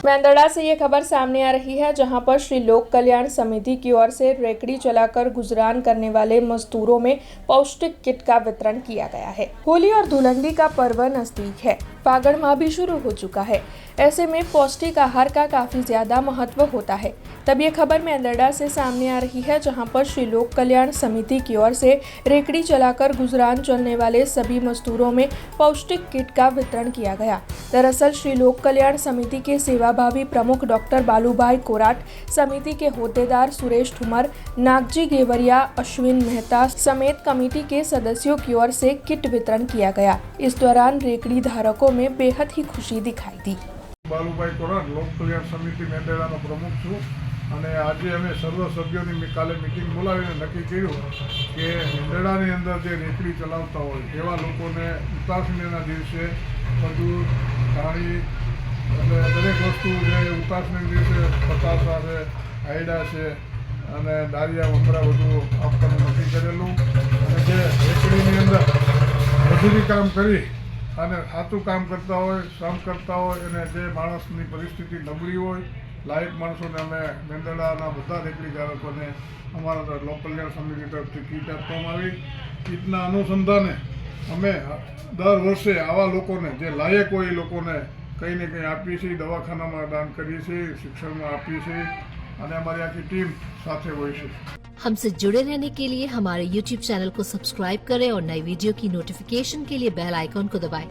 मेंदड़ा से ये खबर सामने आ रही है, जहां पर श्री लोक कल्याण समिति की ओर से रेकड़ी चलाकर गुजरान करने वाले मजदूरों में पौष्टिक किट का वितरण किया गया है। होली और धुलंडी का पर्व नजदीक है, फागण माह भी शुरू हो चुका है। ऐसे में पौष्टिक आहार का काफी ज्यादा महत्व होता है। तब ये खबर मेंदड़ा से सामने आ रही है, जहां पर श्री लोक कल्याण समिति की ओर से रेकड़ी चलाकर गुजरान चलने वाले सभी मजदूरों में पौष्टिक किट का वितरण किया गया। दरअसल श्री लोक कल्याण समिति के सेवाभावी प्रमुख डॉक्टर बालूभाई कोराट, समिति के होद्देदार सुरेश ठुमर, नागजी गेवरिया, अश्विन मेहता समेत कमेटी के सदस्यों की ओर से किट वितरण किया गया। इस दौरान रेकड़ी धारकों में बेहद ही खुशी दिखाई दी। बालूभाई कोराट, लोक कल्याण समिति मेंदड़ाનો પ્રમુખ છું અને આજે અમે સર્વ સભ્યોની કાલે મિટિંગ બોલાવીને નક્કી કર્યું કે મેંદડાની અંદર જે રેકડી ચલાવતા હોય એવા લોકોને ઉતાસણીના દિવસે ખજૂર, ધાણી એટલે દરેક વસ્તુ જે ઉતાસણીના દિવસે પતાસા છે, આયડા છે અને દાળિયા વપરા બધું આપવાનું નક્કી કરેલું અને જે રેકડીની અંદર મજૂરી કામ કરી અને સાચું કામ કરતા હોય, શ્રમ કરતા હોય અને જે માણસની પરિસ્થિતિ નબળી હોય, લાયક માણસોને અમે મેંદડાના બધા રેકડી ધારકોને અમારા લોક કલ્યાણ સમિતિ તરફથી કીટ આપવામાં આવી। કીટના અનુસંધાને અમે દર વર્ષે આવા લોકોને જે લાયક હોય એ લોકોને કંઈ ને કંઈ આપીએ છીએ, દવાખાનામાં દાન કરીએ છીએ, શિક્ષણમાં આપીએ છીએ અને અમારી આખી ટીમ સાથે હોય છે। हमसे जुड़े रहने के लिए हमारे YouTube चैनल को सब्सक्राइब करें और नई वीडियो की नोटिफिकेशन के लिए बेल आइकॉन को दबाएं।